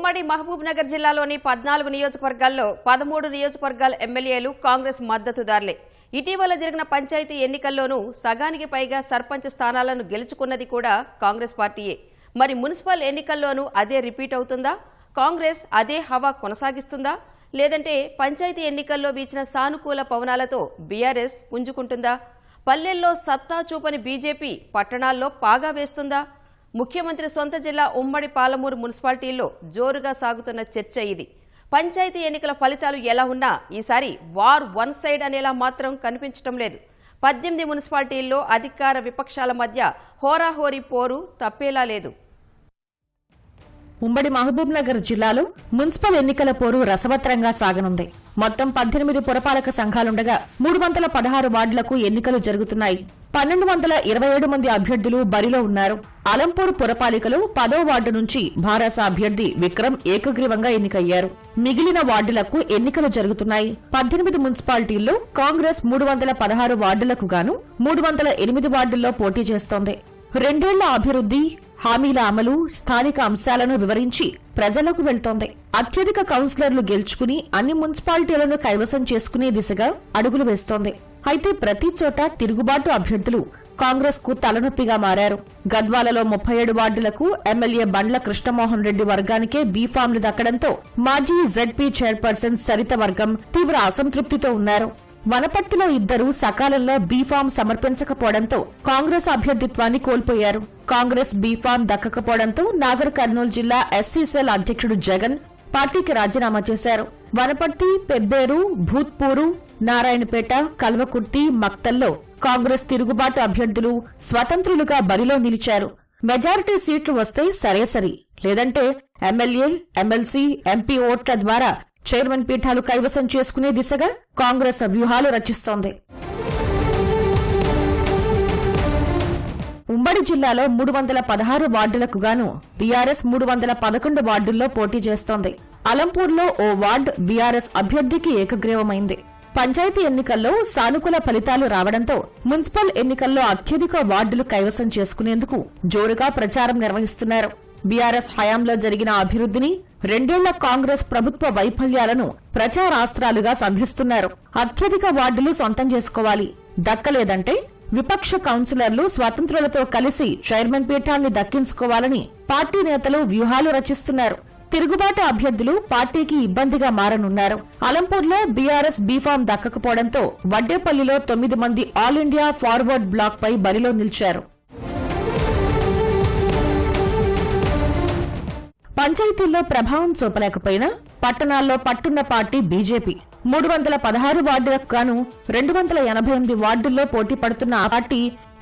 ఉమ్మడి మహబూబ్ నగర్ జిల్లాలోని 14 నియోజకవర్గాల్లో 13 నియోజకవర్గాల ఎమ్మెల్యేలు కాంగ్రెస్ మద్దతుదారులే. ఇటీవల జరిగిన పంచాయతీ ఎన్నికల్లోనూ సగానికి పైగా సర్పంచ్ స్థానాలను గెలుచుకున్నది కూడా కాంగ్రెస్ పార్టీయే. మరి మున్సిపల్ ఎన్నికల్లోనూ అదే రిపీట్ అవుతుందా? కాంగ్రెస్ అదే హవా కొనసాగిస్తుందా? లేదంటే పంచాయతీ ఎన్నికల్లో వీచిన సానుకూల పవనాలతో బీఆర్ఎస్ పుంజుకుంటుందా? పల్లెల్లో సత్తా చూపని బీజేపీ పట్టణాల్లో పాగా వేస్తుందా? ముఖ్యమంత్రి సొంత జిల్లా ఉమ్మడి పాలమూరు మున్సిపాలిటీల్లో జోరుగా సాగుతున్న చర్చ ఇది. పంచాయతీ ఎన్నికల ఫలితాలు ఎలా ఉన్నా ఈసారి వార్ వన్ సైడ్ అనేలా మాత్రం కనిపించడం లేదు. 18 మున్సిపాలిటీల్లో అధికార విపక్షాల మధ్య హోరాహోరీ పోరు తప్పేలా లేదు. ఉమ్మడి మహబూబ్ నగర్ జిల్లాలో మున్సిపల్ ఎన్నికల పోరు రసవత్రంగా సాగనుంది. మొత్తం 18 పురపాలక సంఘాలుండగా 316 వార్డులకు ఎన్నికలు జరుగుతున్నాయి. 1227 మంది అభ్యర్థులు బరిలో ఉన్నారు. అలంపూర్ పురపాలికలో 10వ వార్డు నుంచి భారస అభ్యర్థి విక్రమ్ ఏకగ్రీవంగా ఎన్నికయ్యారు. మిగిలిన వార్డులకు ఎన్నికలు జరుగుతున్నాయి. 18 మున్సిపాలిటీల్లో కాంగ్రెస్ 316 వార్డులకు గాను 308 వార్డుల్లో పోటీ చేస్తోంది. 2 ఏళ్ల అభివృద్ధి హామీల అమలు, స్థానిక అంశాలను వివరించి ప్రజలకు వెళ్తోంది. అత్యధిక కౌన్సిలర్లు గెలుచుకుని అన్ని మున్సిపాలిటీలను కైవసం చేసుకునే దిశగా అడుగులు వేస్తోంది. అయితే ప్రతి చోట తిరుగుబాటు అభ్యర్థులు కాంగ్రెస్ కు తలనొప్పిగా మారారు. గద్వాలలో 37 వార్డులకు ఎమ్మెల్యే బండ్ల కృష్ణమోహన్ రెడ్డి వర్గానికే బీఫామ్లు దక్కడంతో మాజీ జెడ్పీ చైర్పర్సన్ సరిత వర్గం తీవ్ర అసంతృప్తితో ఉన్నారు. వనపర్తిలో 2 సకాలంలో బీఫామ్ సమర్పించకపోవడంతో కాంగ్రెస్ అభ్యర్థిత్వాన్ని కోల్పోయారు. కాంగ్రెస్ బీఫామ్ దక్కకపోవడంతో నాగర్ కర్నూలు జిల్లా ఎస్సీ సెల్ అధ్యక్షుడు జగన్ పార్టీకి రాజీనామా చేశారు. వనపర్తి, పెబ్బేరు, భూత్పూరు, నారాయణపేట, కల్వకుర్తి, మక్తల్లో కాంగ్రెస్ తిరుగుబాటు అభ్యర్థులు స్వతంత్రులుగా బరిలో నిలిచారు. మెజారిటీ సీట్లు వస్తే సరేసరి, లేదంటే ఎమ్మెల్యే, ఎమ్మెల్సీ, ఎంపీ ఓట్ల ద్వారా చైర్మన్ పీఠాలు కైవసం చేసుకునే దిశగా కాంగ్రెస్ వ్యూహాలు రచిస్తోంది. ఉమ్మడి జిల్లాలో 316 వార్డులకు గాను బీఆర్ఎస్ 311 వార్డుల్లో పోటీ చేస్తోంది. అలంపూర్లో ఓ వార్డు బీఆర్ఎస్ అభ్యర్థికి ఏకగ్రీవమైంది. పంచాయతీ ఎన్నికల్లో సానుకూల ఫలితాలు రావడంతో మున్సిపల్ ఎన్నికల్లో అత్యధిక వార్డులు కైవసం చేసుకునేందుకు జోరుగా ప్రచారం నిర్వహిస్తున్నారు. బీఆర్ఎస్ హయాంలో జరిగిన అభివృద్ధిని, 2 ఏళ్ల కాంగ్రెస్ ప్రభుత్వ వైఫల్యాలను ప్రచారాస్త్రాలుగా సంధిస్తున్నారు. అత్యధిక వార్డులు సొంతం చేసుకోవాలి, దక్కలేదంటే విపక్ష కౌన్సిలర్లు స్వతంత్రులతో కలిసి చైర్మన్ పీఠాన్ని దక్కించుకోవాలని పార్టీ నేతలు వ్యూహాలు రచిస్తున్నారు. తిరుగుబాటు అభ్యర్థులు పార్టీకి ఇబ్బందిగా మారనున్నారు. అలంపూర్లో బీఆర్ఎస్ బీఫామ్ దక్కకపోవడంతో వడ్డేపల్లిలో 9 మంది ఆల్ ఇండియా ఫార్వర్డ్ బ్లాక్ పై బరిలో నిలిచారు. పంచాయతీల్లో ప్రభావం చూపలేకపోయినా పట్టణాల్లో పట్టున్న పార్టీ బీజేపీ. 316 వార్డులకు గాను 288 వార్డుల్లో పోటీ పడుతున్న ఆ పార్టీ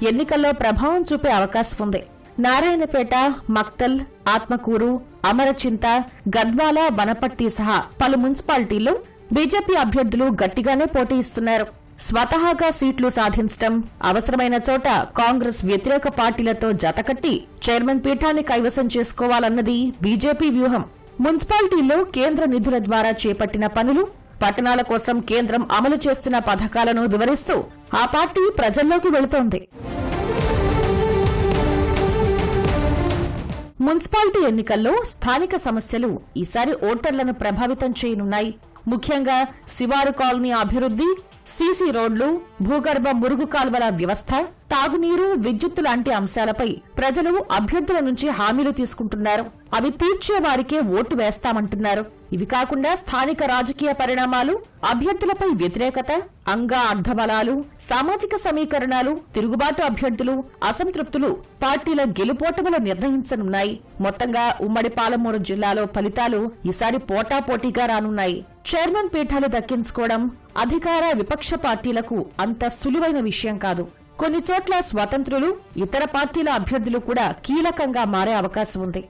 ఎన్నికల్లో ప్రభావం చూపే అవకాశం ఉంది. నారాయణపేట, మక్తల్, ఆత్మకూరు, అమరచింత, గద్వాల, వనపర్తి సహా పలు మున్సిపాలిటీల్లో బీజేపీ అభ్యర్థులు గట్టిగానే పోటీ ఇస్తున్నారు. స్వతహాగా సీట్లు సాధించడం, అవసరమైన చోట కాంగ్రెస్ వ్యతిరేక పార్టీలతో జతకట్టి చైర్మన్ పీఠాన్ని కైవసం చేసుకోవాలన్నది బీజేపీ వ్యూహం. మున్సిపాలిటీల్లో కేంద్ర నిధుల ద్వారా చేపట్టిన పనులు, పట్టణాల కోసం కేంద్రం అమలు చేస్తున్న పథకాలను వివరిస్తూ ఆ పార్టీ ప్రజల్లోకి వెళుతోంది. మున్సిపాలిటీ ఎన్నికల్లో స్థానిక సమస్యలు ఈసారి ఓటర్లను ప్రభావితం చేయనున్నాయి. ముఖ్యంగా శివారు కాలనీ అభివృద్ధి, సీసీ రోడ్లు, భూగర్భ మురుగు కాల్వల వ్యవస్థ, తాగునీరు, విద్యుత్తు లాంటి అంశాలపై ప్రజలు అభ్యర్థుల నుంచి హామీలు తీసుకుంటున్నారు. అవి తీర్చే వారికే ఓటు వేస్తామంటున్నారు. ఇవి కాకుండా స్థానిక రాజకీయ పరిణామాలు, అభ్యర్థులపై వ్యతిరేకత, అంగా అర్ధబలాలు, సామాజిక సమీకరణాలు, తిరుగుబాటు అభ్యర్థులు, అసంతృప్తులు పార్టీల గెలుపోటములు నిర్ణయించనున్నాయి. మొత్తంగా ఉమ్మడి పాలమూరు జిల్లాలో ఫలితాలు ఈసారి పోటాపోటీగా రానున్నాయి. చైర్మన్ పీఠాలు దక్కించుకోవడం అధికార విపక్ష పార్టీలకు అంత సులువైన విషయం కాదు. కొన్ని చోట్ల స్వతంత్రులు, ఇతర పార్టీల అభ్యర్థులు కూడా కీలకంగా మారే అవకాశం ఉంది.